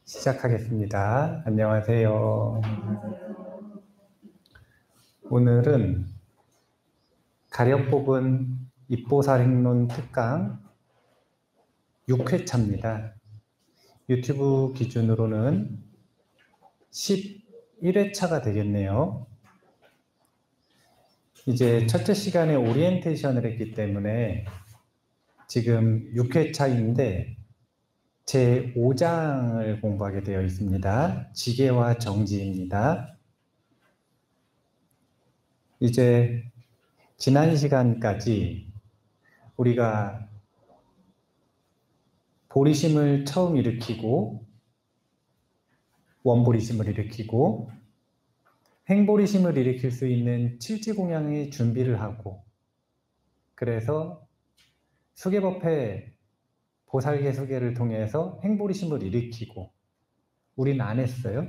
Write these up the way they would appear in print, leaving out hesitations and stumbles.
시작하겠습니다. 안녕하세요. 오늘은 가력 뽑은 입보살행론 특강 6회차입니다. 유튜브 기준으로는 11회차가 되겠네요. 이제 첫째 시간에 오리엔테이션을 했기 때문에 지금 6회차인데 제 5장을 공부하게 되어 있습니다. 지계와 정지입니다. 이제 지난 시간까지 우리가 보리심을 처음 일으키고 원보리심을 일으키고 행보리심을 일으킬 수 있는 칠지공양의 준비를 하고, 그래서 수계법회 보살계수계를 통해서 행보리심을 일으키고, 우린 안 했어요.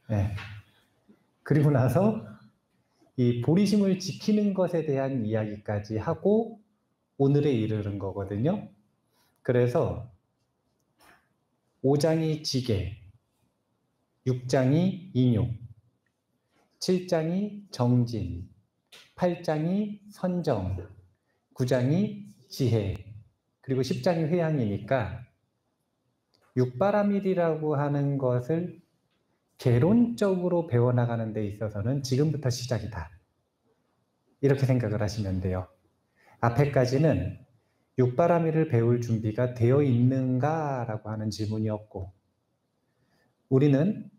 네. 그리고 나서 이 보리심을 지키는 것에 대한 이야기까지 하고 오늘에 이르는 거거든요. 그래서 5장이 지계, 6장이 인육, 7장이 정진, 8장이 선정, 9장이 지혜, 그리고 10장이 회양이니까 육바라밀이라고 하는 것을 개론적으로 배워나가는 데 있어서는 지금부터 시작이다, 이렇게 생각을 하시면 돼요. 앞에까지는 육바라밀을 배울 준비가 되어 있는가라고 하는 질문이었고, 우리는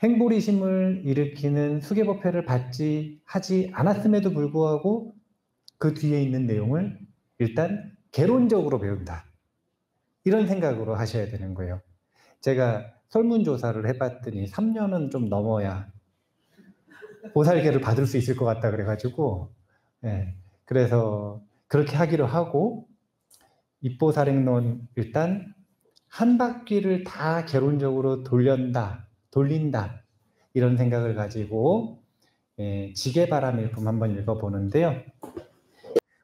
행보리심을 일으키는 수계법회를 하지 않았음에도 불구하고 그 뒤에 있는 내용을 일단 개론적으로 배운다, 이런 생각으로 하셔야 되는 거예요. 제가 설문조사를 해봤더니 3년은 좀 넘어야 보살계를 받을 수 있을 것 같다 그래가지고, 그래서 그렇게 하기로 하고, 입보살행론 일단 한 바퀴를 다 개론적으로 돌린다, 이런 생각을 가지고 지계바라밀품 한번 읽어보는데요.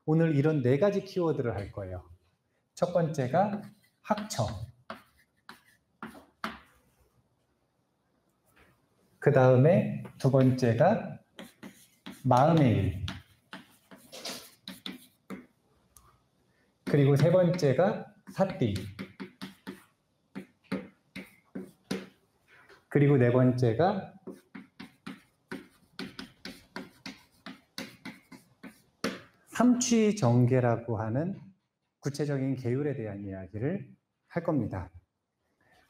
오늘 이런 4가지 키워드를 할 거예요. 첫 번째가 학처, 그 다음에 두 번째가 마음의 일, 그리고 세 번째가 사띠, 그리고 네 번째가 삼취정계라고 하는 구체적인 계율에 대한 이야기를 할 겁니다.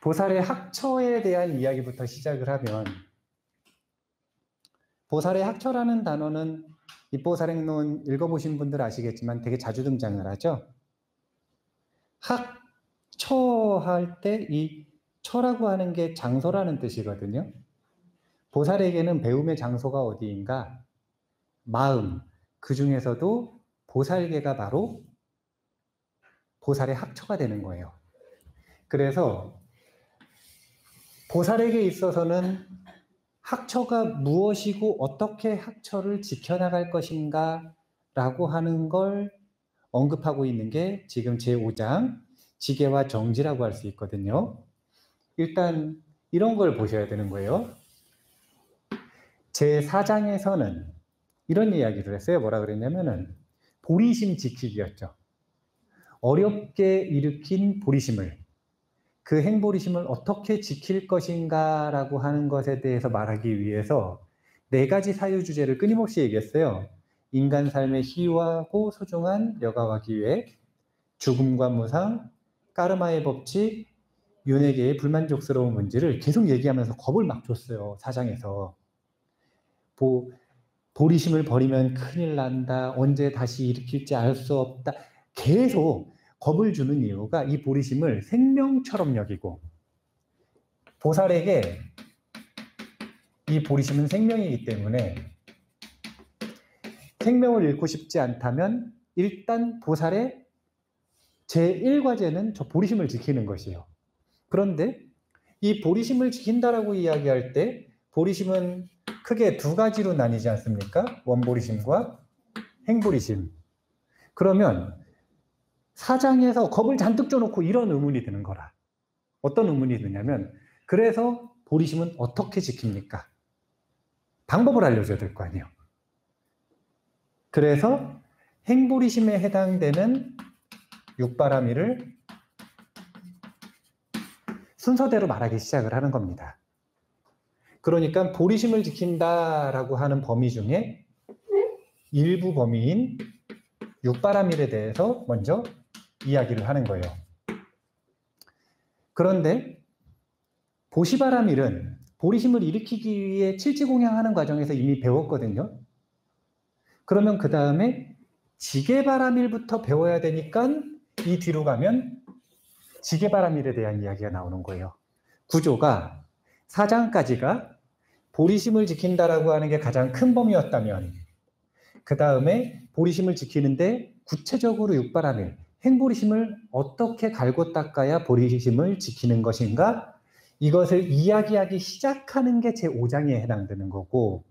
보살의 학처에 대한 이야기부터 시작을 하면, 보살의 학처라는 단어는 입보살행론 읽어보신 분들 아시겠지만 되게 자주 등장을 하죠. 학처할 때 이 처라고 하는 게 장소라는 뜻이거든요. 보살에게는 배움의 장소가 어디인가? 마음, 그 중에서도 보살계가 바로 보살의 학처가 되는 거예요. 그래서 보살에게 있어서는 학처가 무엇이고 어떻게 학처를 지켜나갈 것인가 라고 하는 걸 언급하고 있는 게 지금 제5장 지계와 정지라고 할 수 있거든요. 일단 이런 걸 보셔야 되는 거예요. 제4장에서는 이런 이야기를 했어요. 뭐라 그랬냐면은 보리심 지키기였죠. 어렵게 일으킨 보리심을, 그 행보리심을 어떻게 지킬 것인가 라고 하는 것에 대해서 말하기 위해서 4가지 사유주제를 끊임없이 얘기했어요. 인간 삶의 희유하고 소중한 여가와 기획, 죽음과 무상, 까르마의 법칙, 윤회계의 불만족스러운 문제를 계속 얘기하면서 겁을 막 줬어요. 4장에서. 보리심을 버리면 큰일 난다, 언제 다시 일으킬지 알 수 없다, 계속 겁을 주는 이유가 이 보리심을 생명처럼 여기고, 보살에게 이 보리심은 생명이기 때문에 생명을 잃고 싶지 않다면 일단 보살의 제1과제는 저 보리심을 지키는 것이에요. 그런데 이 보리심을 지킨다라고 이야기할 때 보리심은 크게 2가지로 나뉘지 않습니까? 원보리심과 행보리심. 그러면 4장에서 겁을 잔뜩 줘놓고 이런 의문이 드는 거라. 어떤 의문이 드냐면 그래서 보리심은 어떻게 지킵니까? 방법을 알려줘야 될 거 아니에요. 그래서 행보리심에 해당되는 육바라밀을 순서대로 말하기 시작을 하는 겁니다. 그러니까 보리심을 지킨다라고 하는 범위 중에 일부 범위인 육바라밀에 대해서 먼저 이야기를 하는 거예요. 그런데 보시바라밀은 보리심을 일으키기 위해 칠지공양하는 과정에서 이미 배웠거든요. 그러면 그 다음에 지게바라밀부터 배워야 되니까 이 뒤로 가면 지게바라밀에 대한 이야기가 나오는 거예요. 구조가 4장까지가 보리심을 지킨다라고 하는 게 가장 큰 범위였다면 그 다음에 보리심을 지키는데 구체적으로 육바라밀, 행보리심을 어떻게 갈고 닦아야 보리심을 지키는 것인가? 이것을 이야기하기 시작하는 게 제5장에 해당되는 거고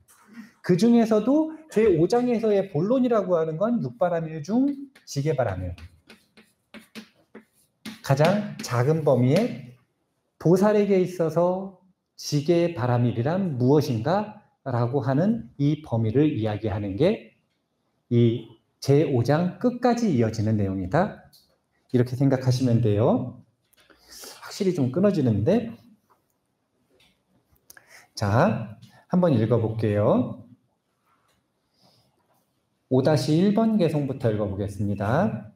그 중에서도 제5장에서의 본론이라고 하는 건 육바라밀 중 지게바라밀. 가장 작은 범위의 보살에게 있어서 지게바라밀이란 무엇인가? 라고 하는 이 범위를 이야기하는 게 이 제5장 끝까지 이어지는 내용이다. 이렇게 생각하시면 돼요. 확실히 좀 끊어지는데. 자, 한번 읽어볼게요. 5-1번 개송부터 읽어보겠습니다.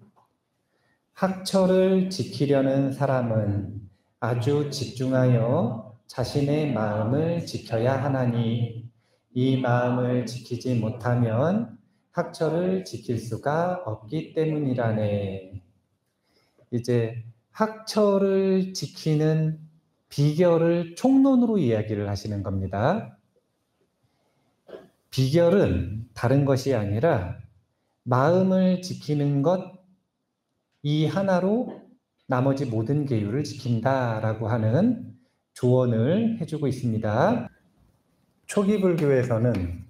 학철을 지키려는 사람은 아주 집중하여 자신의 마음을 지켜야 하나니 이 마음을 지키지 못하면 학철을 지킬 수가 없기 때문이라네. 이제 학철을 지키는 비결을 총론으로 이야기를 하시는 겁니다. 비결은 다른 것이 아니라 마음을 지키는 것 이 하나로 나머지 모든 계율을 지킨다라고 하는 조언을 해주고 있습니다. 초기 불교에서는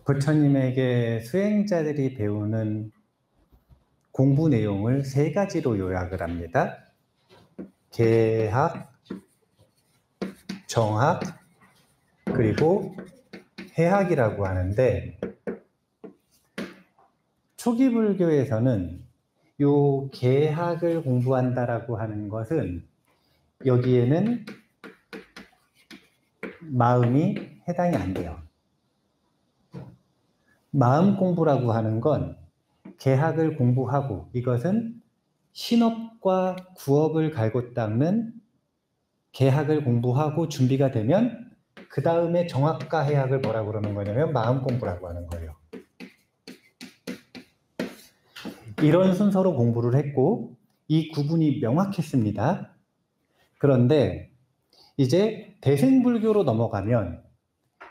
부처님에게 수행자들이 배우는 공부 내용을 3가지로 요약을 합니다. 개학, 정학, 그리고 해학이라고 하는데 초기 불교에서는 요 개학을 공부한다라고 하는 것은 여기에는 마음이 해당이 안 돼요. 마음 공부라고 하는 건 개학을 공부하고 이것은 신업과 구업을 갈고 닦는 개학을 공부하고 준비가 되면 그 다음에 정학과 해학을 뭐라고 그러는 거냐면 마음 공부라고 하는 거예요. 이런 순서로 공부를 했고 이 구분이 명확했습니다. 그런데 이제 대승불교로 넘어가면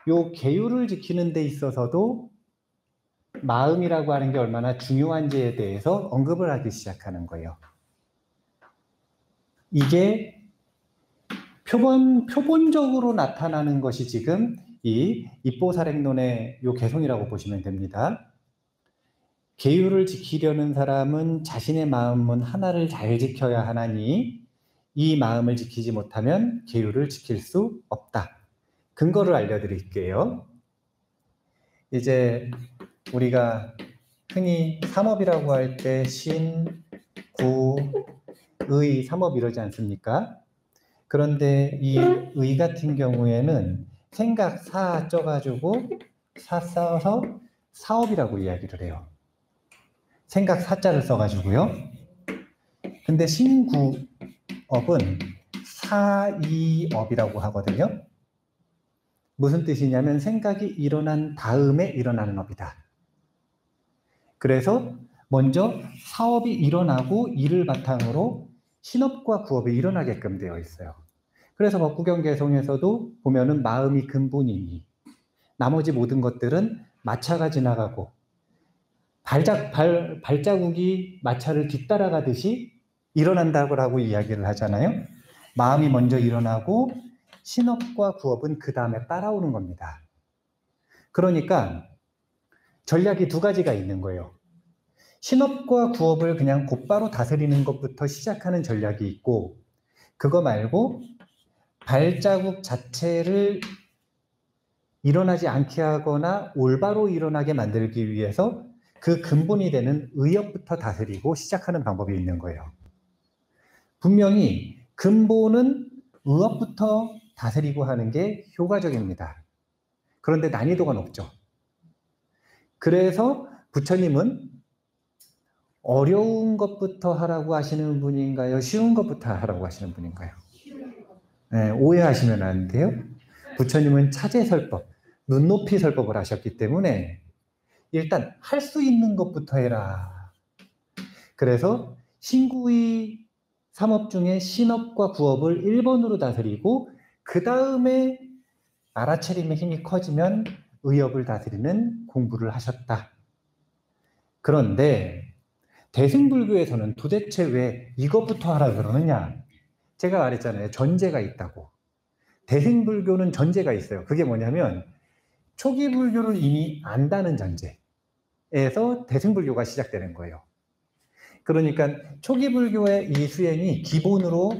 요 계율을 지키는 데 있어서도 마음이라고 하는 게 얼마나 중요한지에 대해서 언급을 하기 시작하는 거예요. 이게 표본적으로 나타나는 것이 지금 이 입보살행론의 요 개송이라고 보시면 됩니다. 계율을 지키려는 사람은 자신의 마음은 하나를 잘 지켜야 하나니 이 마음을 지키지 못하면 계율을 지킬 수 없다. 근거를 알려드릴게요. 이제 우리가 흔히 삼업이라고 할 때 신, 구, 의, 삼업 이러지 않습니까? 그런데 이 의 같은 경우에는 생각, 사 쪄가지고 사 써서 사업이라고 이야기를 해요. 생각 사자를 써가지고요. 근데 신구업은 사이업이라고 하거든요. 무슨 뜻이냐면 생각이 일어난 다음에 일어나는 업이다. 그래서 먼저 사업이 일어나고 이를 바탕으로 신업과 구업이 일어나게끔 되어 있어요. 그래서 법구경개송에서도 보면은 마음이 근본이니 나머지 모든 것들은 마차가 지나가고 발자국이 마차를 뒤따라가듯이 일어난다고 이야기를 하잖아요. 마음이 먼저 일어나고 신업과 구업은 그 다음에 따라오는 겁니다. 그러니까 전략이 2가지가 있는 거예요. 신업과 구업을 그냥 곧바로 다스리는 것부터 시작하는 전략이 있고 그거 말고 발자국 자체를 일어나지 않게 하거나 올바로 일어나게 만들기 위해서 그 근본이 되는 의욕부터 다스리고 시작하는 방법이 있는 거예요. 분명히 근본은 의욕부터 다스리고 하는 게 효과적입니다. 그런데 난이도가 높죠. 그래서 부처님은 어려운 것부터 하라고 하시는 분인가요? 쉬운 것부터 하라고 하시는 분인가요? 네, 오해하시면 안 돼요. 부처님은 차제설법, 눈높이 설법을 하셨기 때문에 일단 할 수 있는 것부터 해라. 그래서 신구의 3업 중에 신업과 구업을 1번으로 다스리고 그 다음에 알아차림의 힘이 커지면 의업을 다스리는 공부를 하셨다. 그런데 대승불교에서는 도대체 왜 이것부터 하라 그러느냐? 제가 말했잖아요. 전제가 있다고. 대승불교는 전제가 있어요. 그게 뭐냐면 초기 불교를 이미 안다는 전제에서 대승불교가 시작되는 거예요. 그러니까 초기 불교의 이 수행이 기본으로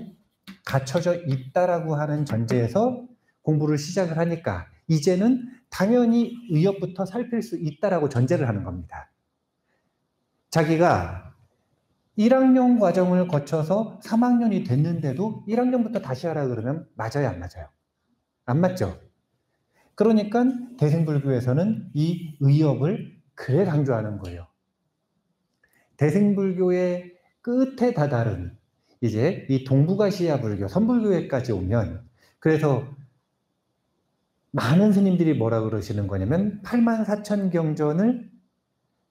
갖춰져 있다라고 하는 전제에서 공부를 시작을 하니까 이제는 당연히 의욕부터 살필 수 있다라고 전제를 하는 겁니다. 자기가 1학년 과정을 거쳐서 3학년이 됐는데도 1학년부터 다시 하라 그러면 맞아요, 안 맞아요? 안 맞죠? 그러니까 대승불교에서는 이 의욕을 그래 강조하는 거예요. 대승불교의 끝에 다다른 이제 이 동북아시아 불교, 선불교에까지 오면 그래서 많은 스님들이 뭐라 그러시는 거냐면 84,000경전을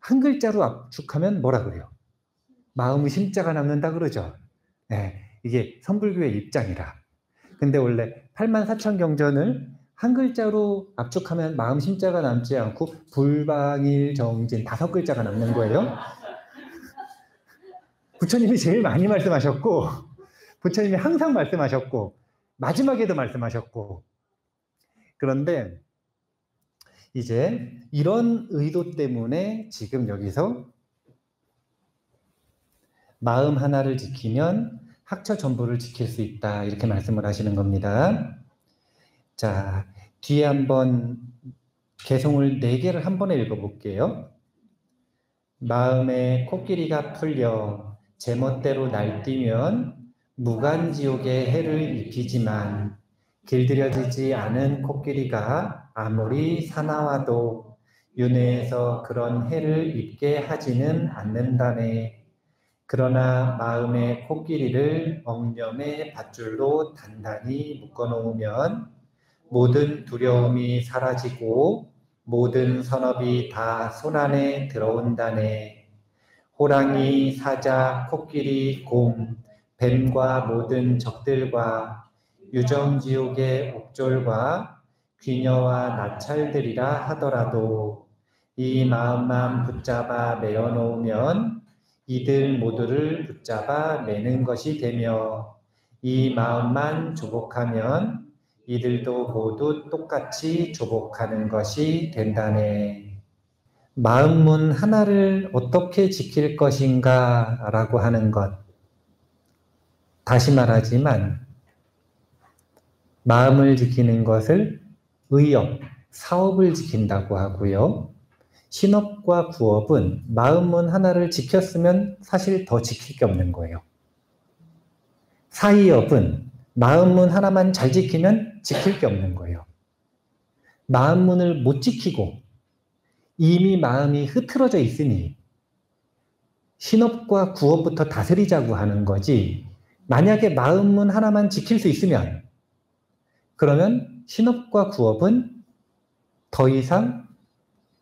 한 글자로 압축하면 뭐라 그래요? 마음의 심자가 남는다 그러죠. 네, 이게 선불교의 입장이라. 근데 원래 84,000경전을 한 글자로 압축하면 마음 심자가 남지 않고 불방일정진 5글자가 남는 거예요. 부처님이 제일 많이 말씀하셨고 부처님이 항상 말씀하셨고 마지막에도 말씀하셨고 그런데 이제 이런 의도 때문에 지금 여기서 마음 하나를 지키면 학처 전부를 지킬 수 있다 이렇게 말씀을 하시는 겁니다. 자, 뒤에 한번 개송을 4개를 한 번에 읽어볼게요. 마음에 코끼리가 풀려 제멋대로 날뛰면 무간지옥의 해를 입히지만 길들여지지 않은 코끼리가 아무리 사나워도 윤회에서 그런 해를 입게 하지는 않는다네. 그러나 마음의 코끼리를 엉념의 밧줄로 단단히 묶어놓으면 모든 두려움이 사라지고 모든 선업이 다 손안에 들어온다네. 호랑이, 사자, 코끼리, 곰, 뱀과 모든 적들과 유정지옥의 옥졸과 귀녀와 나찰들이라 하더라도 이 마음만 붙잡아 매어놓으면 이들 모두를 붙잡아 매는 것이 되며 이 마음만 조복하면 이들도 모두 똑같이 조복하는 것이 된다네. 마음문 하나를 어떻게 지킬 것인가 라고 하는 것. 다시 말하지만 마음을 지키는 것을 의업, 사업을 지킨다고 하고요. 신업과 구업은 마음문 하나를 지켰으면 사실 더 지킬 게 없는 거예요. 사의업은 마음문 하나만 잘 지키면 지킬 게 없는 거예요. 마음문을 못 지키고 이미 마음이 흐트러져 있으니 신업과 구업부터 다스리자고 하는 거지. 만약에 마음문 하나만 지킬 수 있으면 그러면 신업과 구업은 더 이상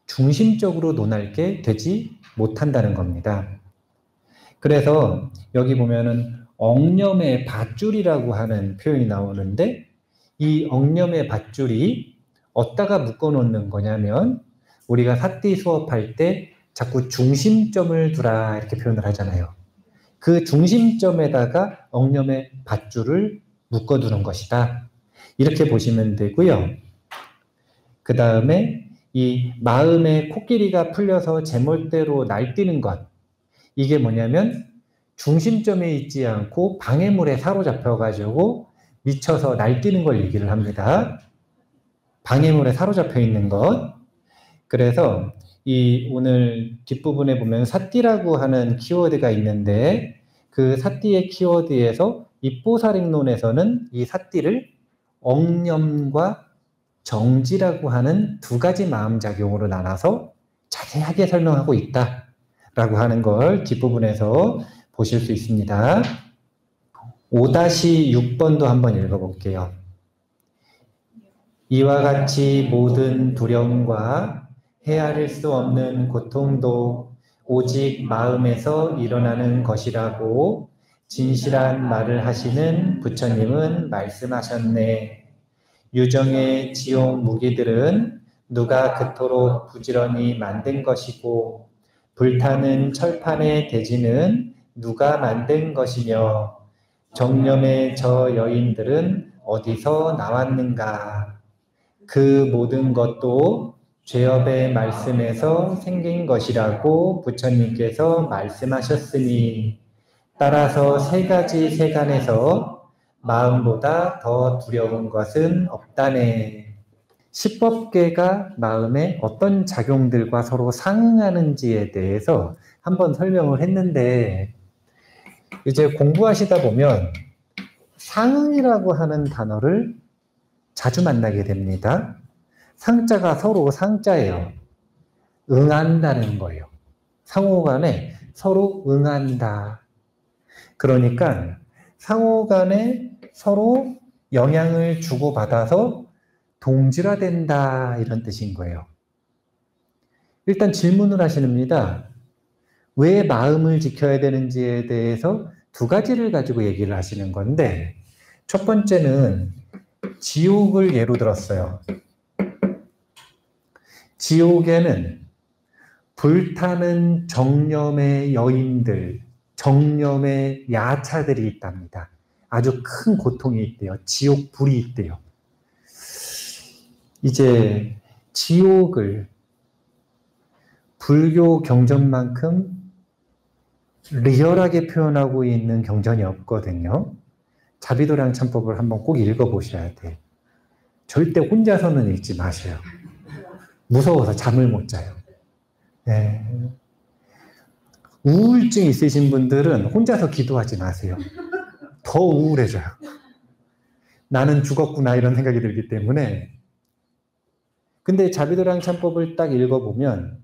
중심적으로 논할 게 되지 못한다는 겁니다. 그래서 여기 보면은 엉념의 밧줄이라고 하는 표현이 나오는데 이 엉념의 밧줄이 어디다가 묶어놓는 거냐면 우리가 사띠 수업할 때 자꾸 중심점을 두라 이렇게 표현을 하잖아요. 그 중심점에다가 엉념의 밧줄을 묶어두는 것이다. 이렇게 보시면 되고요. 그 다음에 이 마음의 코끼리가 풀려서 제멋대로 날뛰는 것. 이게 뭐냐면 중심점에 있지 않고 방해물에 사로잡혀가지고 미쳐서 날뛰는 걸 얘기를 합니다. 방해물에 사로잡혀 있는 것. 그래서 이 오늘 뒷부분에 보면 사띠라고 하는 키워드가 있는데 그 사띠의 키워드에서 입보살행론에서는 이 사띠를 억념과 정지라고 하는 두 가지 마음작용으로 나눠서 자세하게 설명하고 있다라고 하는 걸 뒷부분에서 보실 수 있습니다. 5-6번도 한번 읽어볼게요. 이와 같이 모든 두려움과 헤아릴 수 없는 고통도 오직 마음에서 일어나는 것이라고 진실한 말을 하시는 부처님은 말씀하셨네. 유정의 지옥 무기들은 누가 그토록 부지런히 만든 것이고 불타는 철판의 대지는 누가 만든 것이며 정념의 저 여인들은 어디서 나왔는가. 그 모든 것도 죄업의 말씀에서 생긴 것이라고 부처님께서 말씀하셨으니 따라서 세 가지 세간에서 마음보다 더 두려운 것은 없다네. 십법계가 마음에 어떤 작용들과 서로 상응하는지에 대해서 한번 설명을 했는데 이제 공부하시다 보면 상응이라고 하는 단어를 자주 만나게 됩니다. 상자가 서로 상자예요. 응한다는 거예요. 상호간에 서로 응한다. 그러니까 상호간에 서로 영향을 주고받아서 동질화된다 이런 뜻인 거예요. 일단 질문을 하십니다. 왜 마음을 지켜야 되는지에 대해서 두 가지를 가지고 얘기를 하시는 건데 첫 번째는 지옥을 예로 들었어요. 지옥에는 불타는 정념의 여인들, 정념의 야차들이 있답니다. 아주 큰 고통이 있대요. 지옥 불이 있대요. 이제 지옥을 불교 경전만큼 리얼하게 표현하고 있는 경전이 없거든요. 자비도량 참법을 한번 꼭 읽어보셔야 돼요. 절대 혼자서는 읽지 마세요. 무서워서 잠을 못 자요. 네. 우울증 있으신 분들은 혼자서 기도하지 마세요. 더 우울해져요. 나는 죽었구나 이런 생각이 들기 때문에. 근데 자비도량 참법을 딱 읽어보면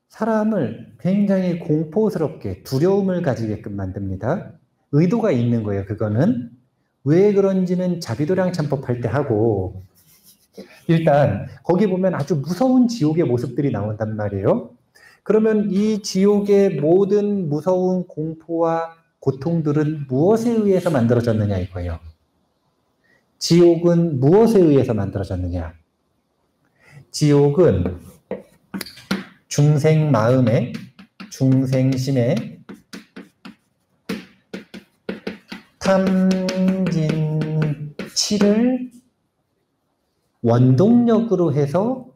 사람을 굉장히 공포스럽게 두려움을 가지게끔 만듭니다. 의도가 있는 거예요. 그거는 왜 그런지는 자비도량 참법할 때 하고 일단 거기 보면 아주 무서운 지옥의 모습들이 나온단 말이에요. 그러면 이 지옥의 모든 무서운 공포와 고통들은 무엇에 의해서 만들어졌느냐 이거예요. 지옥은 무엇에 의해서 만들어졌느냐. 지옥은 중생 마음에, 중생심에 탐진치를 원동력으로 해서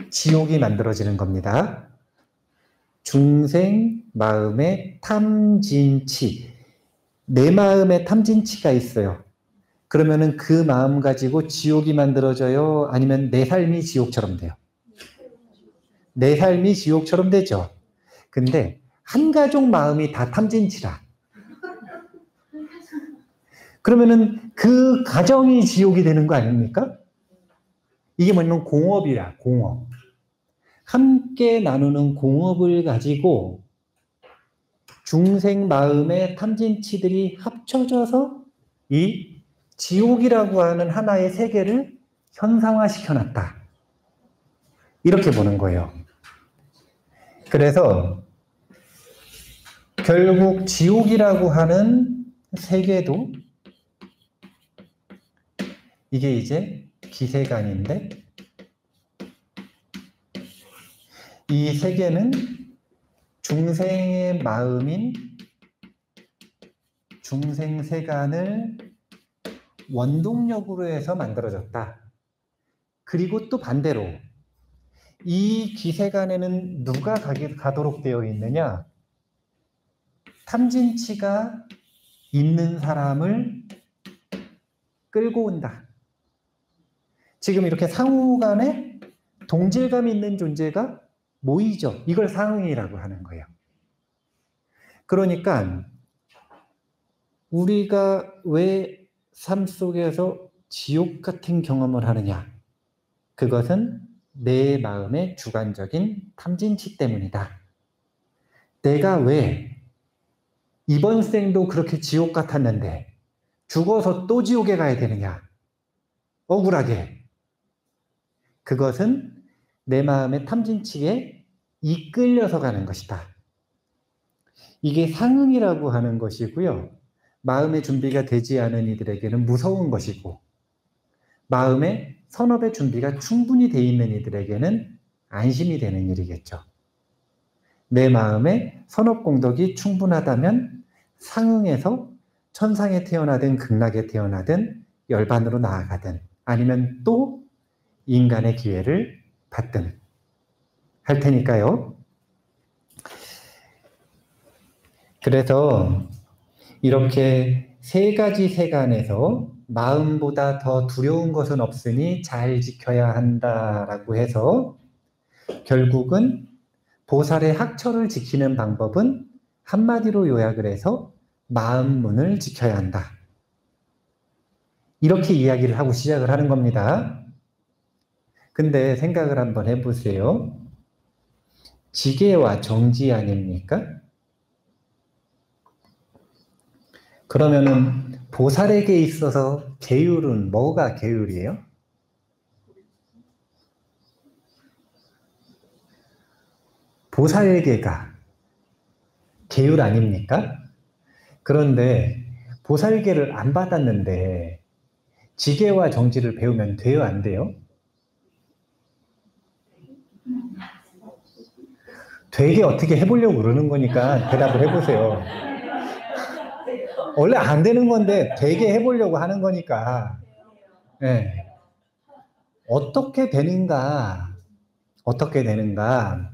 지옥이 만들어지는 겁니다. 중생 마음에 탐진치. 내 마음에 탐진치가 있어요. 그러면은 그 마음 가지고 지옥이 만들어져요? 아니면 내 삶이 지옥처럼 돼요? 내 삶이 지옥처럼 되죠. 근데 한 가족 마음이 다 탐진치라. 그러면은 그 가정이 지옥이 되는 거 아닙니까? 이게 뭐냐면 공업이야, 공업. 함께 나누는 공업을 가지고 중생 마음의 탐진치들이 합쳐져서 이 지옥이라고 하는 하나의 세계를 현상화시켜놨다. 이렇게 보는 거예요. 그래서 결국 지옥이라고 하는 세계도 이게 이제 기세간인데 이 세계는 중생의 마음인 중생세간을 원동력으로 해서 만들어졌다. 그리고 또 반대로 이 기세간에는 누가 가도록 되어 있느냐? 탐진치가 있는 사람을 끌고 온다. 지금 이렇게 상호 간에 동질감 있는 존재가 모이죠. 이걸 상응이라고 하는 거예요. 그러니까 우리가 왜 삶 속에서 지옥 같은 경험을 하느냐? 그것은 내 마음의 주관적인 탐진치 때문이다. 내가 왜 이번 생도 그렇게 지옥 같았는데 죽어서 또 지옥에 가야 되느냐? 억울하게. 그것은 내 마음의 탐진치에 이끌려서 가는 것이다. 이게 상응이라고 하는 것이고요. 마음의 준비가 되지 않은 이들에게는 무서운 것이고, 마음의 선업의 준비가 충분히 되어 있는 이들에게는 안심이 되는 일이겠죠. 내 마음의 선업 공덕이 충분하다면 상응에서 천상에 태어나든 극락에 태어나든 열반으로 나아가든 아니면 또 인간의 기회를 받든 할 테니까요. 그래서 이렇게 세 가지 세간에서 마음보다 더 두려운 것은 없으니 잘 지켜야 한다라고 해서 결국은 보살의 학처를 지키는 방법은 한마디로 요약을 해서 마음문을 지켜야 한다. 이렇게 이야기를 하고 시작을 하는 겁니다. 근데 생각을 한번 해보세요. 지계와 정지 아닙니까? 그러면은 보살에게 있어서 계율은 뭐가 계율이에요? 보살계가 계율 아닙니까? 그런데 보살계를 안 받았는데 지계와 정지를 배우면 돼요, 안 돼요? 되게 어떻게 해보려고 그러는 거니까 대답을 해보세요. 원래 안 되는 건데 되게 해보려고 하는 거니까. 네. 어떻게 되는가? 어떻게 되는가?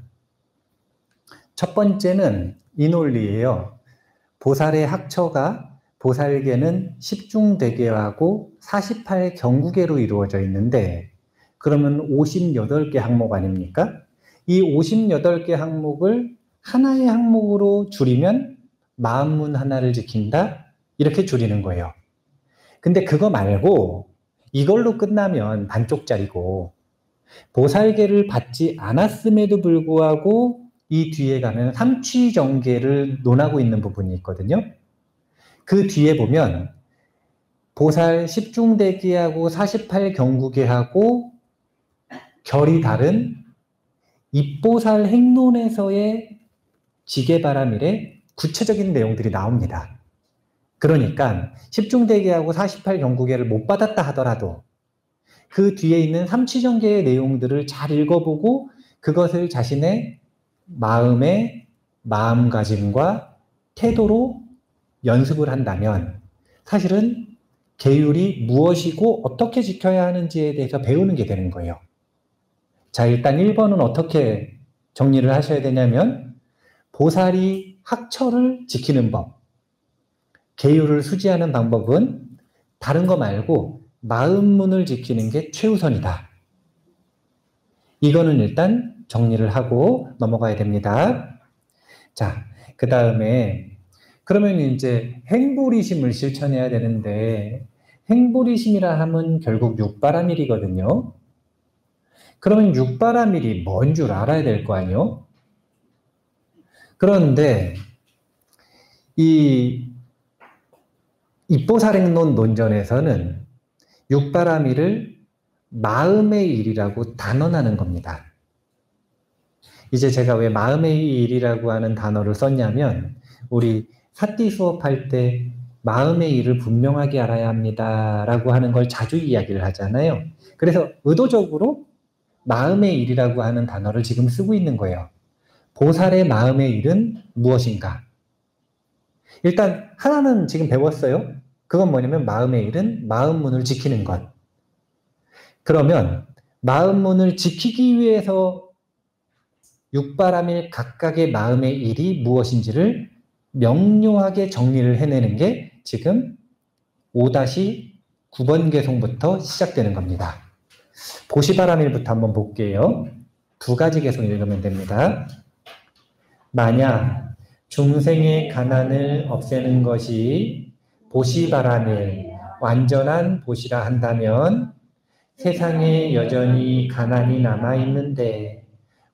첫 번째는 이 논리예요. 보살의 학처가 보살계는 10중대계하고 48경구계로 이루어져 있는데 그러면 58개 항목 아닙니까? 이 58개 항목을 하나의 항목으로 줄이면 마음문 하나를 지킨다? 이렇게 줄이는 거예요. 근데 그거 말고 이걸로 끝나면 반쪽짜리고 보살계를 받지 않았음에도 불구하고 이 뒤에 가면 삼취정계를 논하고 있는 부분이 있거든요. 그 뒤에 보면 보살 10중대계하고 48경구계하고 결이 다른 입보살 행론에서의 지계바라밀의 구체적인 내용들이 나옵니다. 그러니까 10중대계하고 48경구계를 못 받았다 하더라도 그 뒤에 있는 삼취정계의 내용들을 잘 읽어보고 그것을 자신의 마음의 마음가짐과 태도로 연습을 한다면 사실은 계율이 무엇이고 어떻게 지켜야 하는지에 대해서 배우는 게 되는 거예요. 자, 일단 1번은 어떻게 정리를 하셔야 되냐면 보살이 학처를 지키는 법, 계율을 수지하는 방법은 다른 거 말고 마음문을 지키는 게 최우선이다. 이거는 일단 정리를 하고 넘어가야 됩니다. 자, 그 다음에 그러면 이제 행보리심을 실천해야 되는데 행보리심이라 하면 결국 육바라밀이거든요. 그러면 육바라밀이 뭔 줄 알아야 될 거 아니에요? 그런데 이 입보살행론 논전에서는 육바라밀을 마음의 일이라고 단언하는 겁니다. 이제 제가 왜 마음의 일이라고 하는 단어를 썼냐면 우리 사띠 수업할 때 마음의 일을 분명하게 알아야 합니다 라고 하는 걸 자주 이야기를 하잖아요. 그래서 의도적으로 마음의 일이라고 하는 단어를 지금 쓰고 있는 거예요. 보살의 마음의 일은 무엇인가? 일단 하나는 지금 배웠어요. 그건 뭐냐면 마음의 일은 마음문을 지키는 것. 그러면 마음문을 지키기 위해서 육바라밀 각각의 마음의 일이 무엇인지를 명료하게 정리를 해내는 게 지금 5-9번 개송부터 시작되는 겁니다. 보시바라밀부터 한번 볼게요. 2가지 개송 읽으면 됩니다. 만약 중생의 가난을 없애는 것이 보시바라밀, 완전한 보시라 한다면 세상에 여전히 가난이 남아있는데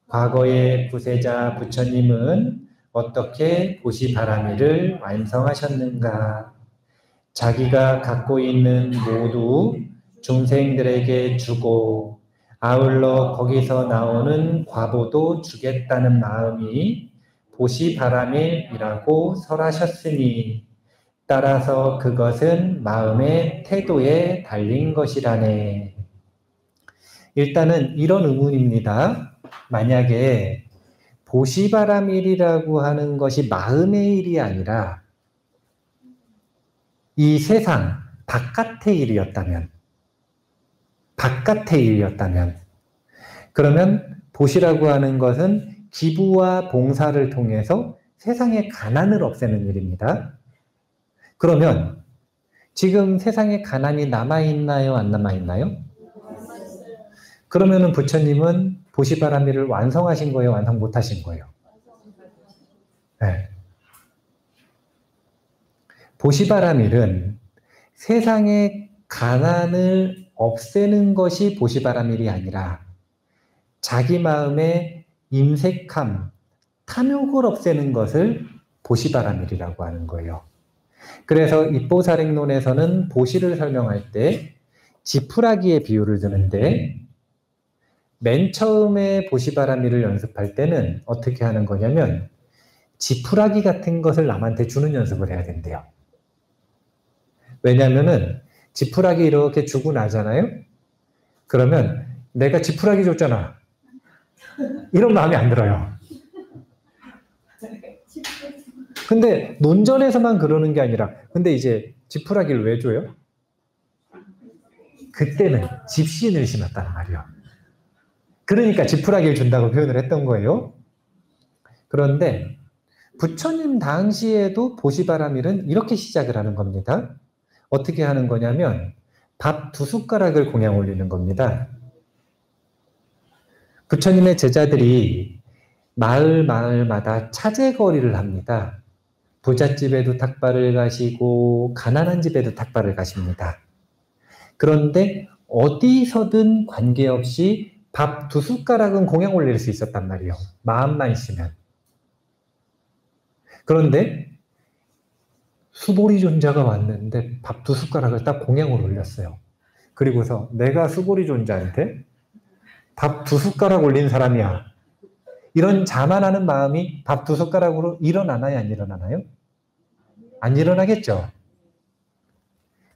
과거의 구세자 부처님은 어떻게 보시바라밀을 완성하셨는가? 자기가 갖고 있는 모두 중생들에게 주고 아울러 거기서 나오는 과보도 주겠다는 마음이 보시바라밀이라고 설하셨으니 따라서 그것은 마음의 태도에 달린 것이라네. 일단은 이런 의문입니다. 만약에 보시바라밀이라고 하는 것이 마음의 일이 아니라 이 세상 바깥의 일이었다면 그러면 보시라고 하는 것은 기부와 봉사를 통해서 세상의 가난을 없애는 일입니다. 그러면 지금 세상에 가난이 남아있나요? 안 남아있나요? 그러면은 부처님은 보시바라밀을 완성하신 거예요? 완성 못하신 거예요? 네. 보시바라밀은 세상의 가난을 없애는 것이 보시바라밀이 아니라 자기 마음의 임색함, 탐욕을 없애는 것을 보시바라밀이라고 하는 거예요. 그래서 입보사랭론에서는 보시를 설명할 때 지푸라기의 비유를 드는데 맨 처음에 보시바라밀을 연습할 때는 어떻게 하는 거냐면 지푸라기 같은 것을 남한테 주는 연습을 해야 된대요. 왜냐면은 지푸라기 이렇게 주고 나잖아요? 그러면 내가 지푸라기 줬잖아. 이런 마음이 안 들어요. 근데 논전에서만 그러는 게 아니라 근데 이제 지푸라기를 왜 줘요? 그때는 집신을 심었단 말이에요. 그러니까 지푸라기를 준다고 표현을 했던 거예요. 그런데 부처님 당시에도 보시바라밀은 이렇게 시작을 하는 겁니다. 어떻게 하는 거냐면 밥 2숟가락을 공양 올리는 겁니다. 부처님의 제자들이 마을마다 차제거리를 합니다. 부잣집에도 탁발을 가시고 가난한 집에도 탁발을 가십니다. 그런데 어디서든 관계없이 밥 2숟가락은 공양 올릴 수 있었단 말이에요. 마음만 있으면. 그런데 수보리존자가 왔는데 밥 2숟가락을 딱 공양을 올렸어요. 그리고서 내가 수보리존자한테 밥 2숟가락 올린 사람이야. 이런 자만하는 마음이 밥 2숟가락으로 일어나나요? 안 일어나나요? 안 일어나겠죠.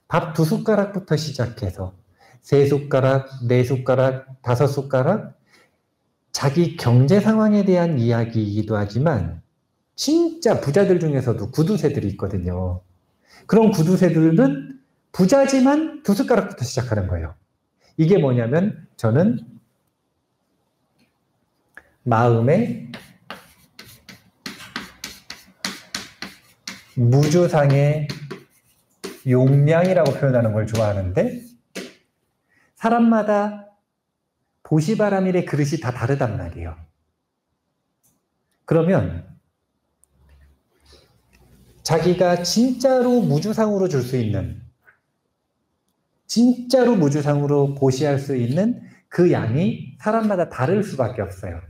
밥 2숟가락부터 시작해서 3숟가락, 4숟가락, 5숟가락 자기 경제 상황에 대한 이야기이기도 하지만 진짜 부자들 중에서도 구두쇠들이 있거든요. 그런 구두쇠들은 부자지만 2숟가락부터 시작하는 거예요. 이게 뭐냐면 저는 마음의 무주상의 용량이라고 표현하는 걸 좋아하는데 사람마다 보시바라밀의 그릇이 다 다르단 말이에요. 그러면 자기가 진짜로 무주상으로 줄 수 있는, 진짜로 무주상으로 보시할 수 있는 그 양이 사람마다 다를 수밖에 없어요.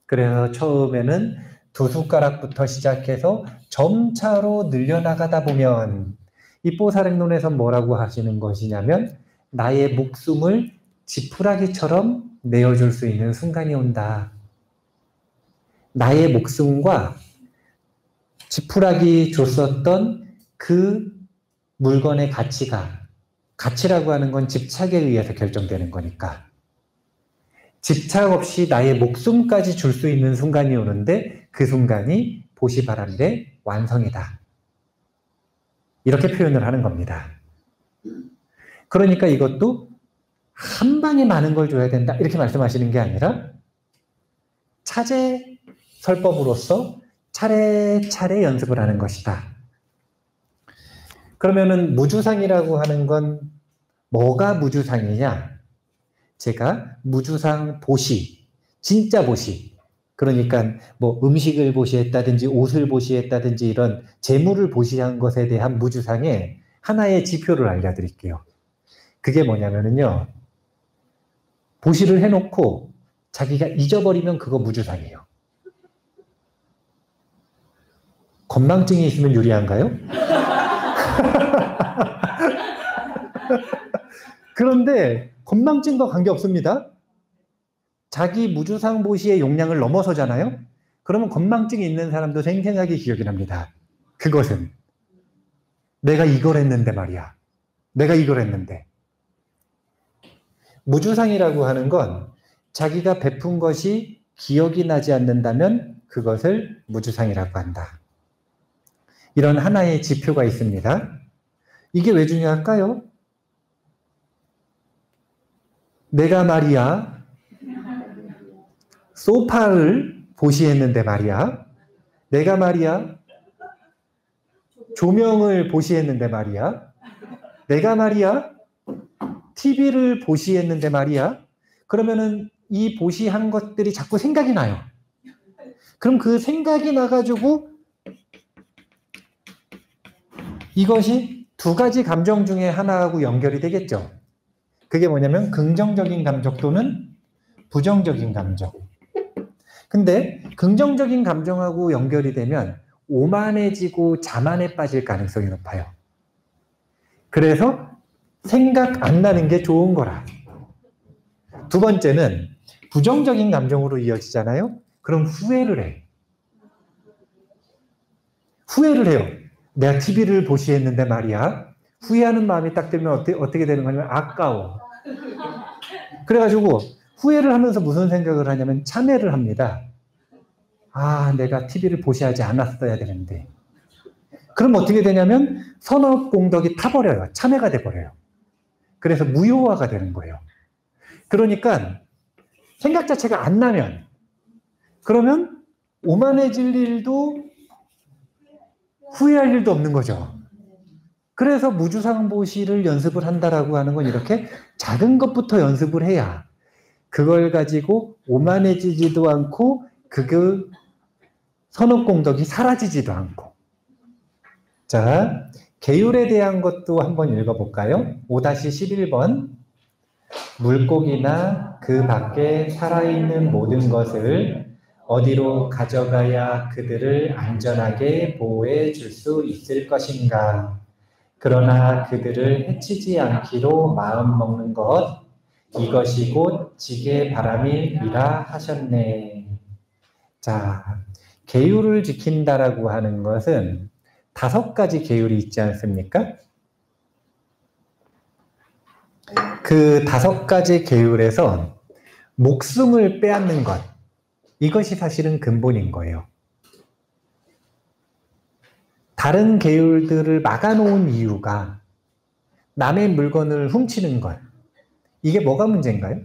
그래서 처음에는 2숟가락부터 시작해서 점차로 늘려나가다 보면 입보사랭론에서 뭐라고 하시는 것이냐면 나의 목숨을 지푸라기처럼 내어줄 수 있는 순간이 온다. 나의 목숨과 지푸라기 줬었던 그 물건의 가치라고 하는 건 집착에 의해서 결정되는 거니까 집착 없이 나의 목숨까지 줄 수 있는 순간이 오는데 그 순간이 보시바라밀의 완성이다. 이렇게 표현을 하는 겁니다. 그러니까 이것도 한 방에 많은 걸 줘야 된다 이렇게 말씀하시는 게 아니라 차제 설법으로서 차례차례 연습을 하는 것이다. 그러면은 무주상이라고 하는 건 뭐가 무주상이냐? 제가 무주상 보시, 진짜 보시, 그러니까 뭐 음식을 보시했다든지 옷을 보시했다든지 이런 재물을 보시한 것에 대한 무주상의 하나의 지표를 알려드릴게요. 그게 뭐냐면요. 보시를 해놓고 자기가 잊어버리면 그거 무주상이에요. 건망증이 있으면 유리한가요? 그런데 건망증과 관계없습니다. 자기 무주상 보시의 용량을 넘어서잖아요. 그러면 건망증이 있는 사람도 생생하게 기억이 납니다. 그것은 내가 이걸 했는데 말이야. 내가 이걸 했는데. 무주상이라고 하는 건 자기가 베푼 것이 기억이 나지 않는다면 그것을 무주상이라고 한다. 이런 하나의 지표가 있습니다. 이게 왜 중요할까요? 내가 말이야 소파를 보시했는데 말이야 내가 말이야 조명을 보시했는데 말이야 내가 말이야 TV를 보시했는데 말이야 그러면은 이 보시한 것들이 자꾸 생각이 나요. 그럼 그 생각이 나가지고 이것이 두 가지 감정 중에 하나하고 연결이 되겠죠. 그게 뭐냐면 긍정적인 감정 또는 부정적인 감정. 근데 긍정적인 감정하고 연결이 되면 오만해지고 자만에 빠질 가능성이 높아요. 그래서 생각 안 나는 게 좋은 거라. 두 번째는 부정적인 감정으로 이어지잖아요. 그럼 후회를 해. 후회를 해요. 내가 TV를 보시했는데 말이야. 후회하는 마음이 딱 들면 어떻게 되는 거냐면 아까워. 그래가지고 후회를 하면서 무슨 생각을 하냐면 참회를 합니다. 아, 내가 TV를 보시하지 않았어야 되는데. 그럼 어떻게 되냐면 선업공덕이 타버려요. 참회가 돼버려요. 그래서 무효화가 되는 거예요. 그러니까 생각 자체가 안 나면 그러면 오만해질 일도 후회할 일도 없는 거죠. 그래서 무주상보시를 연습을 한다라고 하는 건 이렇게 작은 것부터 연습을 해야 그걸 가지고 오만해지지도 않고 그 선업공덕이 사라지지도 않고. 자, 계율에 대한 것도 한번 읽어볼까요? 5-11번. 물고기나 그 밖에 살아있는 모든 것을 어디로 가져가야 그들을 안전하게 보호해 줄 수 있을 것인가? 그러나 그들을 해치지 않기로 마음먹는 것, 이것이 곧 지게 바람이라 하셨네. 자, 계율을 지킨다라고 하는 것은 5가지 계율이 있지 않습니까? 그 5가지 계율에서 목숨을 빼앗는 것, 이것이 사실은 근본인 거예요. 다른 계율들을 막아놓은 이유가 남의 물건을 훔치는 것, 이게 뭐가 문제인가요?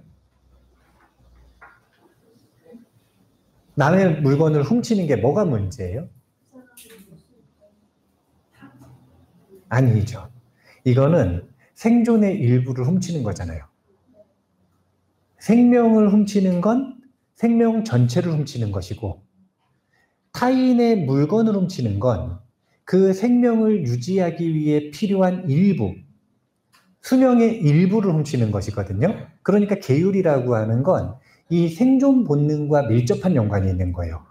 남의 물건을 훔치는 게 뭐가 문제예요? 아니죠. 이거는 생존의 일부를 훔치는 거잖아요. 생명을 훔치는 건 생명 전체를 훔치는 것이고 타인의 물건을 훔치는 건 그 생명을 유지하기 위해 필요한 일부, 수명의 일부를 훔치는 것이거든요. 그러니까 계율이라고 하는 건 이 생존 본능과 밀접한 연관이 있는 거예요.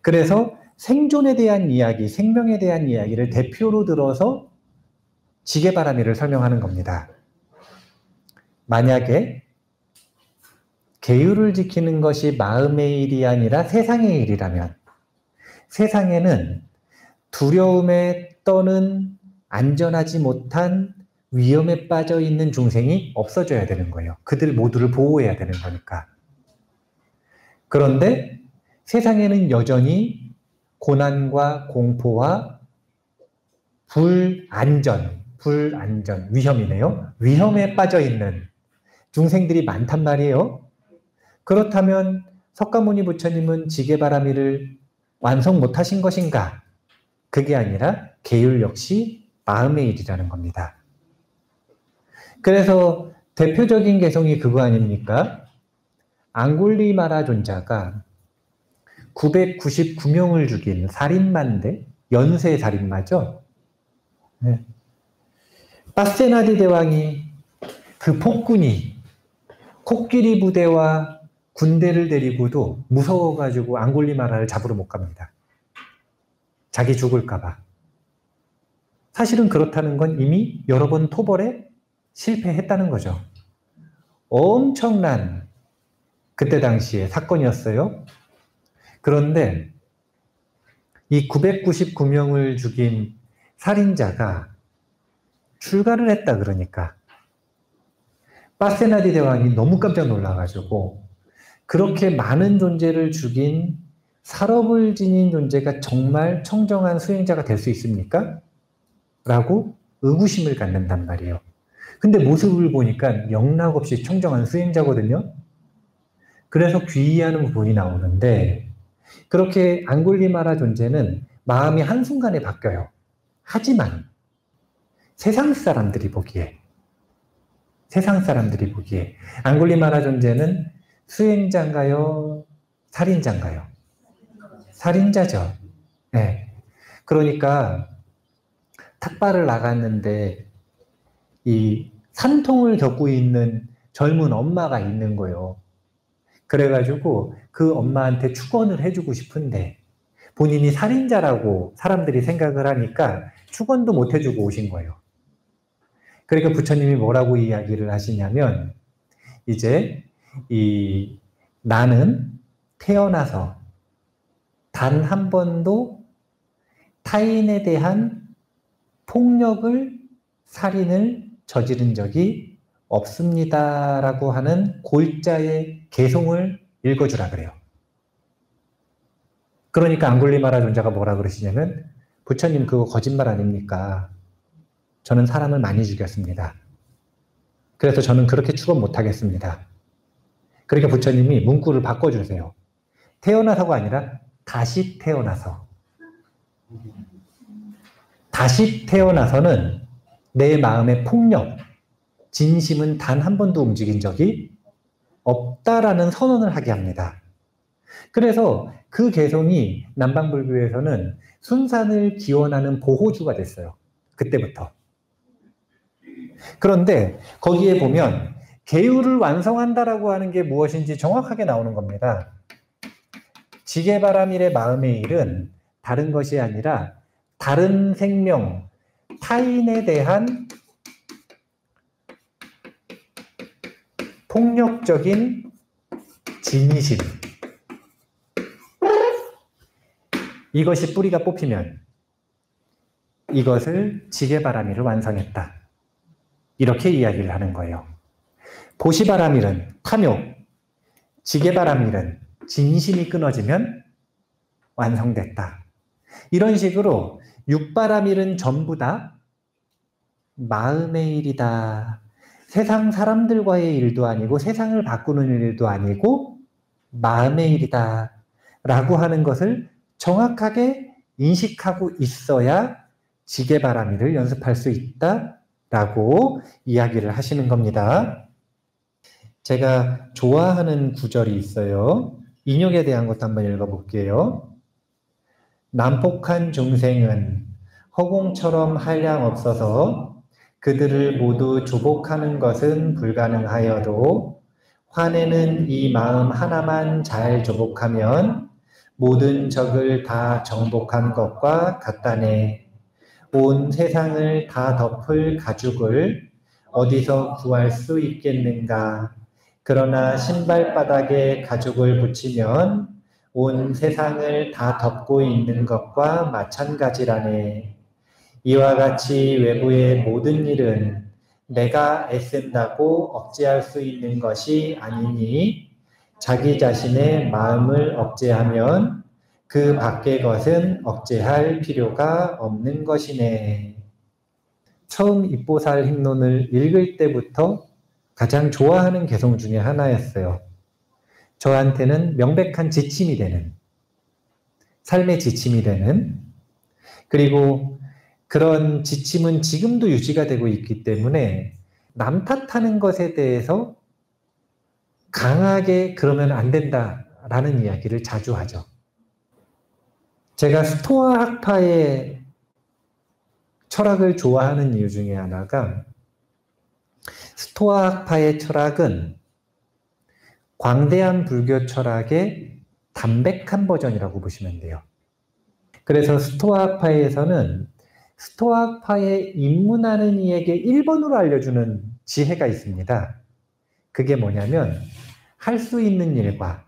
그래서 생존에 대한 이야기, 생명에 대한 이야기를 대표로 들어서 지게바라미를 설명하는 겁니다. 만약에 계율을 지키는 것이 마음의 일이 아니라 세상의 일이라면 세상에는 두려움에 떠는 안전하지 못한 위험에 빠져 있는 중생이 없어져야 되는 거예요. 그들 모두를 보호해야 되는 거니까. 그런데 세상에는 여전히 고난과 공포와 불안전, 위험이네요. 위험에 빠져 있는 중생들이 많단 말이에요. 그렇다면 석가모니 부처님은 지게바라미를 완성 못하신 것인가? 그게 아니라 계율 역시 마음의 일이라는 겁니다. 그래서 대표적인 개성이 그거 아닙니까? 앙굴리마라 존자가 999명을 죽인 살인마인데 연쇄 살인마죠. 네. 파세나디 대왕이 그 폭군이 코끼리 부대와 군대를 데리고도 무서워가지고 앙굴리마라를 잡으러 못 갑니다. 자기 죽을까봐. 사실은 그렇다는 건 이미 여러 번 토벌에 실패했다는 거죠. 엄청난 그때 당시에 사건이었어요. 그런데 이 999명을 죽인 살인자가 출가를 했다 그러니까 파세나디 대왕이 너무 깜짝 놀라가지고 그렇게 많은 존재를 죽인 살업을 지닌 존재가 정말 청정한 수행자가 될 수 있습니까? 라고 의구심을 갖는단 말이에요. 근데 모습을 보니까 영락없이 청정한 수행자거든요. 그래서 귀의하는 부분이 나오는데 그렇게 앙굴리마라 존재는 마음이 한순간에 바뀌어요. 하지만 세상 사람들이 보기에 앙굴리마라 존재는 수행자인가요? 살인자인가요? 살인자죠. 네. 그러니까 탁발을 나갔는데 이 산통을 겪고 있는 젊은 엄마가 있는 거예요. 그래가지고 그 엄마한테 축원을 해주고 싶은데 본인이 살인자라고 사람들이 생각을 하니까 축원도 못 해주고 오신 거예요. 그러니까 부처님이 뭐라고 이야기를 하시냐면 이제 나는 태어나서 단 한 번도 타인에 대한 폭력을, 살인을 저지른 적이 없습니다라고 하는 골자의 개송을 읽어주라 그래요. 그러니까 앙굴리마라 존자가 뭐라 그러시냐면 부처님 그거 거짓말 아닙니까? 저는 사람을 많이 죽였습니다. 그래서 저는 그렇게 축원 못하겠습니다. 그러니까 부처님이 문구를 바꿔주세요. 태어나서가 아니라 다시 태어나서. 다시 태어나서는 내 마음의 폭력, 진심은 단 한 번도 움직인 적이 없다라는 선언을 하게 합니다. 그래서 그 개성이 남방불교에서는 순산을 기원하는 보호주가 됐어요. 그때부터. 그런데 거기에 보면 계율을 완성한다라고 하는 게 무엇인지 정확하게 나오는 겁니다. 지게바라밀의 마음의 일은 다른 것이 아니라 다른 생명, 타인에 대한 폭력적인 진심. 이것이 뿌리가 뽑히면 이것을 지게바라밀을 완성했다. 이렇게 이야기를 하는 거예요. 보시바라밀은 탐욕, 지게바라밀은 진심이 끊어지면 완성됐다. 이런 식으로 육바라밀은 전부 다 마음의 일이다. 세상 사람들과의 일도 아니고 세상을 바꾸는 일도 아니고 마음의 일이다. 라고 하는 것을 정확하게 인식하고 있어야 지게바라밀을 연습할 수 있다. 라고 이야기를 하시는 겁니다. 제가 좋아하는 구절이 있어요. 인욕에 대한 것도 한번 읽어볼게요. 난폭한 중생은 허공처럼 한량 없어서 그들을 모두 조복하는 것은 불가능하여도 화내는 이 마음 하나만 잘 조복하면 모든 적을 다 정복한 것과 같다네. 온 세상을 다 덮을 가죽을 어디서 구할 수 있겠는가. 그러나 신발바닥에 가죽을 붙이면 온 세상을 다 덮고 있는 것과 마찬가지라네. 이와 같이 외부의 모든 일은 내가 애쓴다고 억제할 수 있는 것이 아니니 자기 자신의 마음을 억제하면 그 밖의 것은 억제할 필요가 없는 것이네. 처음 입보살 힘론을 읽을 때부터 가장 좋아하는 개성 중에 하나였어요. 저한테는 명백한 지침이 되는, 삶의 지침이 되는, 그리고 그런 지침은 지금도 유지가 되고 있기 때문에 남 탓하는 것에 대해서 강하게 그러면 안 된다라는 이야기를 자주 하죠. 제가 스토아 학파의 철학을 좋아하는 이유 중에 하나가, 스토아 학파의 철학은 광대한 불교 철학의 담백한 버전이라고 보시면 돼요. 그래서 스토아 학파에서는 스토아 학파에 입문하는 이에게 1번으로 알려주는 지혜가 있습니다. 그게 뭐냐면, 할 수 있는 일과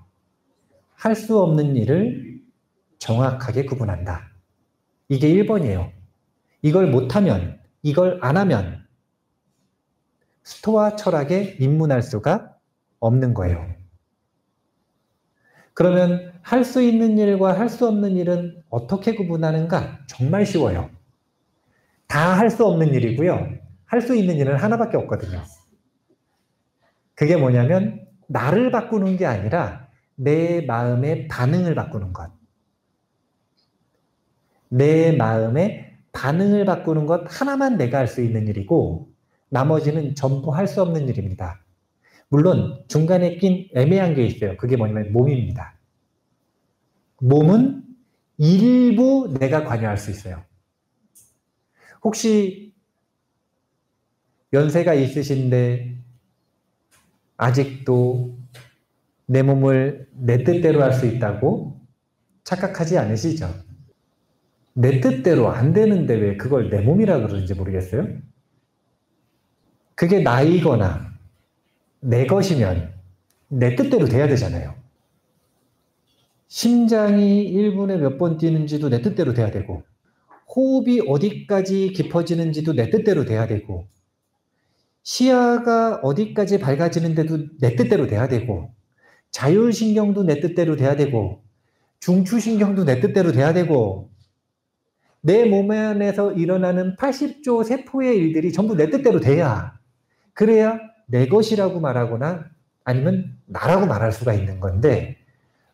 할 수 없는 일을 정확하게 구분한다. 이게 1번이에요. 이걸 못하면, 이걸 안 하면 스토아 철학에 입문할 수가 없는 거예요. 그러면 할 수 있는 일과 할 수 없는 일은 어떻게 구분하는가? 정말 쉬워요. 다 할 수 없는 일이고요. 할 수 있는 일은 하나밖에 없거든요. 그게 뭐냐면 나를 바꾸는 게 아니라 내 마음의 반응을 바꾸는 것. 내 마음의 반응을 바꾸는 것 하나만 내가 할 수 있는 일이고, 나머지는 전부 할 수 없는 일입니다. 물론 중간에 낀 애매한 게 있어요. 그게 뭐냐면 몸입니다. 몸은 일부 내가 관여할 수 있어요. 혹시 연세가 있으신데 아직도 내 몸을 내 뜻대로 할 수 있다고 착각하지 않으시죠? 내 뜻대로 안 되는데 왜 그걸 내 몸이라 그러는지 모르겠어요? 그게 나이거나 내 것이면 내 뜻대로 돼야 되잖아요. 심장이 1분에 몇 번 뛰는지도 내 뜻대로 돼야 되고, 호흡이 어디까지 깊어지는지도 내 뜻대로 돼야 되고, 시야가 어디까지 밝아지는데도 내 뜻대로 돼야 되고, 자율신경도 내 뜻대로 돼야 되고, 중추신경도 내 뜻대로 돼야 되고, 내 몸 안에서 일어나는 80조 세포의 일들이 전부 내 뜻대로 돼야, 그래야 내 것이라고 말하거나 아니면 나라고 말할 수가 있는 건데,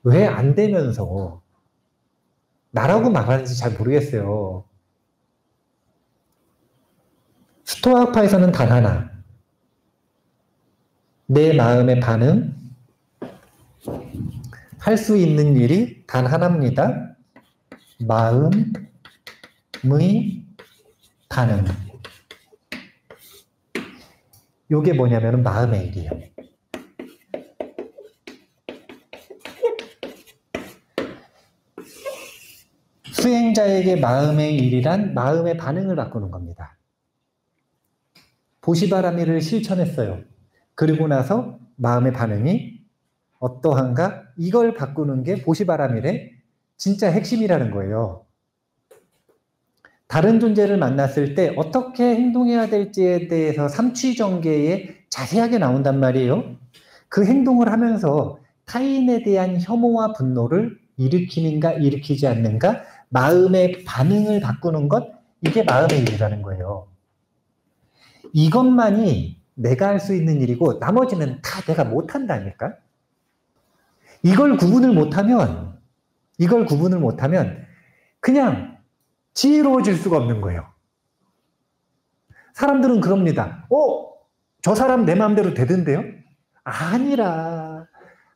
왜 안 되면서 나라고 말하는지 잘 모르겠어요. 스토아파에서는 단 하나, 내 마음의 반응, 할 수 있는 일이 단 하나입니다. 마음의 반응. 이게 뭐냐면 마음의 일이에요. 수행자에게 마음의 일이란 마음의 반응을 바꾸는 겁니다. 보시바라미를 실천했어요. 그리고 나서 마음의 반응이 어떠한가? 이걸 바꾸는 게 보시바라밀의 진짜 핵심이라는 거예요. 다른 존재를 만났을 때 어떻게 행동해야 될지에 대해서 삼취정계에 자세하게 나온단 말이에요. 그 행동을 하면서 타인에 대한 혐오와 분노를 일으키는가 일으키지 않는가, 마음의 반응을 바꾸는 것, 이게 마음의 일이라는 거예요. 이것만이 내가 할 수 있는 일이고 나머지는 다 내가 못한다니까. 이걸 구분을 못하면 그냥 지혜로워질 수가 없는 거예요. 사람들은 그럽니다. 저 사람 내 마음대로 되던데요? 아니라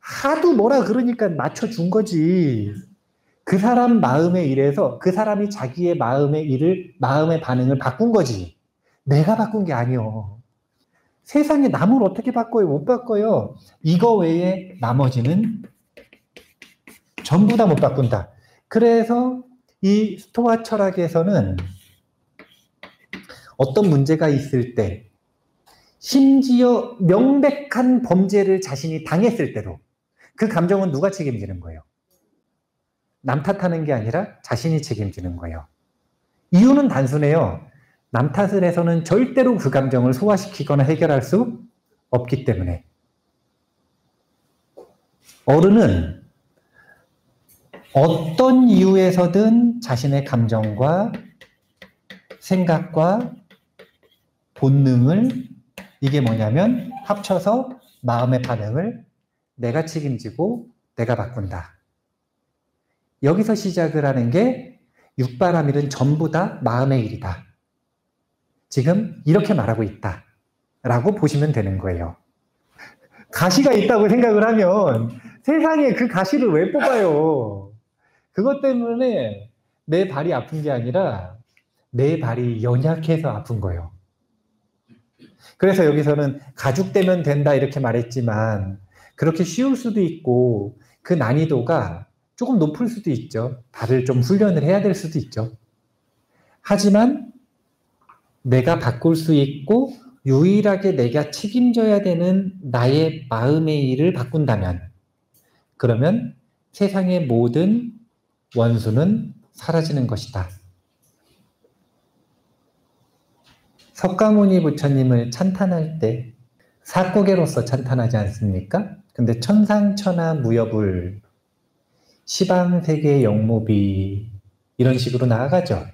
하도 뭐라 그러니까 맞춰준 거지. 그 사람 마음의 일에서 그 사람이 자기의 마음의 반응을 바꾼 거지. 내가 바꾼 게 아니요. 세상에 남을 어떻게 바꿔요? 못 바꿔요. 이거 외에 나머지는 전부 다 못 바꾼다. 그래서 이 스토아 철학에서는 어떤 문제가 있을 때, 심지어 명백한 범죄를 자신이 당했을 때도 그 감정은 누가 책임지는 거예요? 남 탓하는 게 아니라 자신이 책임지는 거예요. 이유는 단순해요. 남 탓을 해서는 절대로 그 감정을 소화시키거나 해결할 수 없기 때문에. 어른은 어떤 이유에서든 자신의 감정과 생각과 본능을, 이게 뭐냐면 합쳐서 마음의 반응을 내가 책임지고 내가 바꾼다. 여기서 시작을 하는 게 육바라밀은 전부 다 마음의 일이다. 지금 이렇게 말하고 있다. 라고 보시면 되는 거예요. 가시가 있다고 생각을 하면 세상에 그 가시를 왜 뽑아요? 그것 때문에 내 발이 아픈 게 아니라 내 발이 연약해서 아픈 거예요. 그래서 여기서는 가죽되면 된다 이렇게 말했지만 그렇게 쉬울 수도 있고 그 난이도가 조금 높을 수도 있죠. 발을 좀 훈련을 해야 될 수도 있죠. 하지만 내가 바꿀 수 있고 유일하게 내가 책임져야 되는 나의 마음의 일을 바꾼다면 그러면 세상의 모든 원수는 사라지는 것이다. 석가모니 부처님을 찬탄할 때 사고계로서 찬탄하지 않습니까? 근데 천상천하 무여불 시방세계 영무비 이런 식으로 나아가죠.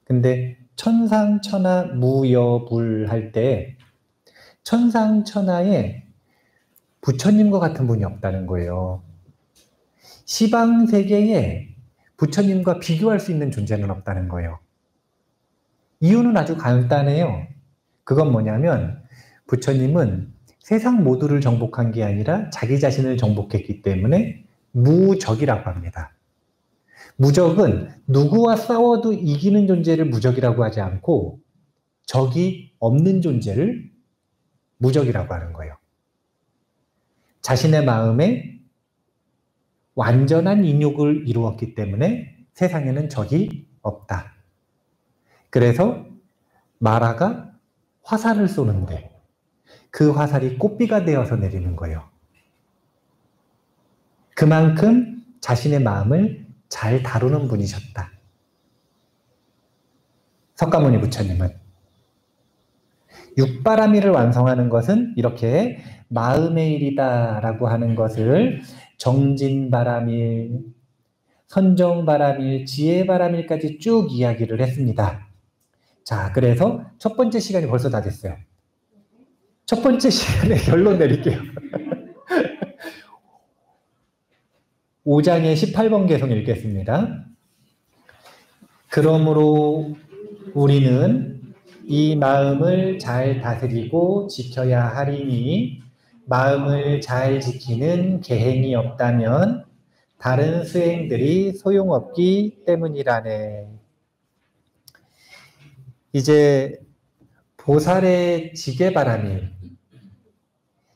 근데 천상천하 무여불 할 때 천상천하에 부처님과 같은 분이 없다는 거예요. 시방세계에 부처님과 비교할 수 있는 존재는 없다는 거예요. 이유는 아주 간단해요. 그건 뭐냐면 부처님은 세상 모두를 정복한 게 아니라 자기 자신을 정복했기 때문에 무적이라고 합니다. 무적은 누구와 싸워도 이기는 존재를 무적이라고 하지 않고 적이 없는 존재를 무적이라고 하는 거예요. 자신의 마음에 완전한 인욕을 이루었기 때문에 세상에는 적이 없다. 그래서 마라가 화살을 쏘는데 그 화살이 꽃비가 되어서 내리는 거예요. 그만큼 자신의 마음을 잘 다루는 분이셨다. 석가모니 부처님은 육바라밀을 완성하는 것은 이렇게 마음의 일이다라고 하는 것을 정진바라밀, 선정바라밀, 지혜바라밀까지 쭉 이야기를 했습니다. 자, 그래서 첫 번째 시간이 벌써 다 됐어요. 첫 번째 시간에 결론 내릴게요. 5장의 18번 개성 읽겠습니다. 그러므로 우리는 이 마음을 잘 다스리고 지켜야 하리니 마음을 잘 지키는 계행이 없다면 다른 수행들이 소용없기 때문이라네. 이제 보살의 지게바라밀,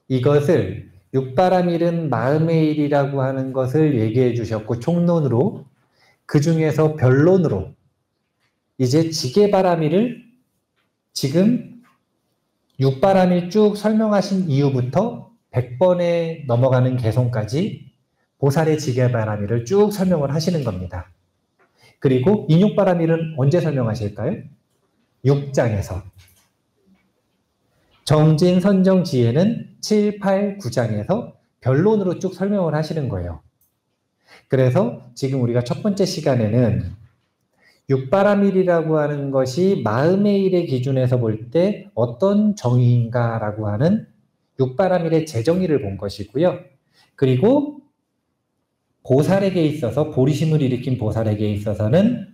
이것을 육바라밀은 마음의 일이라고 하는 것을 얘기해 주셨고 총론으로, 그 중에서 변론으로 이제 지게바라밀을 지금 육바라밀 쭉 설명하신 이후부터 100번에 넘어가는 개성까지 보살의 지게바라밀을 쭉 설명을 하시는 겁니다. 그리고 인육바라밀은 언제 설명하실까요? 6장에서. 정진, 선정, 지혜는 7, 8, 9장에서 변론으로 쭉 설명을 하시는 거예요. 그래서 지금 우리가 첫 번째 시간에는 육바라밀이라고 하는 것이 마음의 일의 기준에서 볼 때 어떤 정의인가라고 하는 육바라밀의 재정의를 본 것이고요. 그리고 보살에게 있어서, 보리심을 일으킨 보살에게 있어서는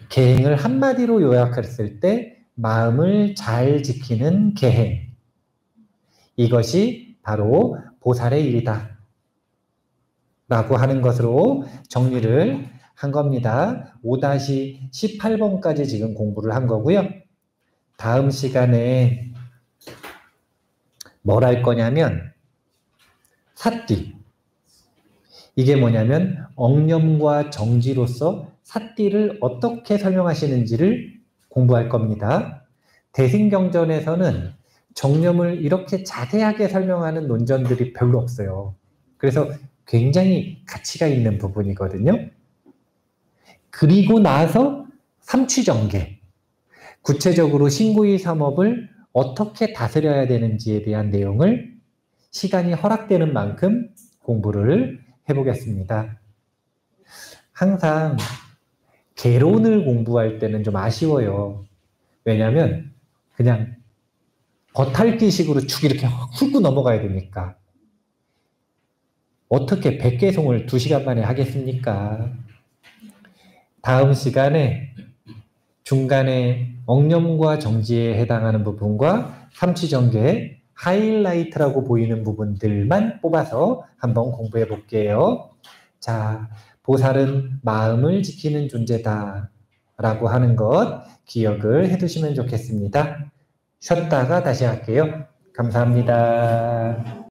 계행을 한마디로 요약했을 때 마음을 잘 지키는 계행, 이것이 바로 보살의 일이다 라고 하는 것으로 정리를 한 겁니다. 5-18번까지 지금 공부를 한 거고요. 다음 시간에 뭘 할 거냐면 사띠, 이게 뭐냐면 억념과 정지로서 사띠를 어떻게 설명하시는지를 공부할 겁니다. 대승경전에서는 정념을 이렇게 자세하게 설명하는 논전들이 별로 없어요. 그래서 굉장히 가치가 있는 부분이거든요. 그리고 나서 삼취정계, 구체적으로 신구이 삼업을 어떻게 다스려야 되는지에 대한 내용을 시간이 허락되는 만큼 공부를 해보겠습니다. 항상 개론을 공부할 때는 좀 아쉬워요. 왜냐하면 그냥 겉핥기식으로 축 이렇게 훑고 넘어가야 되니까. 어떻게 백개송을 2시간 만에 하겠습니까? 다음 시간에 중간에 억념과 정지에 해당하는 부분과 삼취전개의 하이라이트라고 보이는 부분들만 뽑아서 한번 공부해 볼게요. 자, 보살은 마음을 지키는 존재다 라고 하는 것 기억을 해두시면 좋겠습니다. 쉬었다가 다시 할게요. 감사합니다.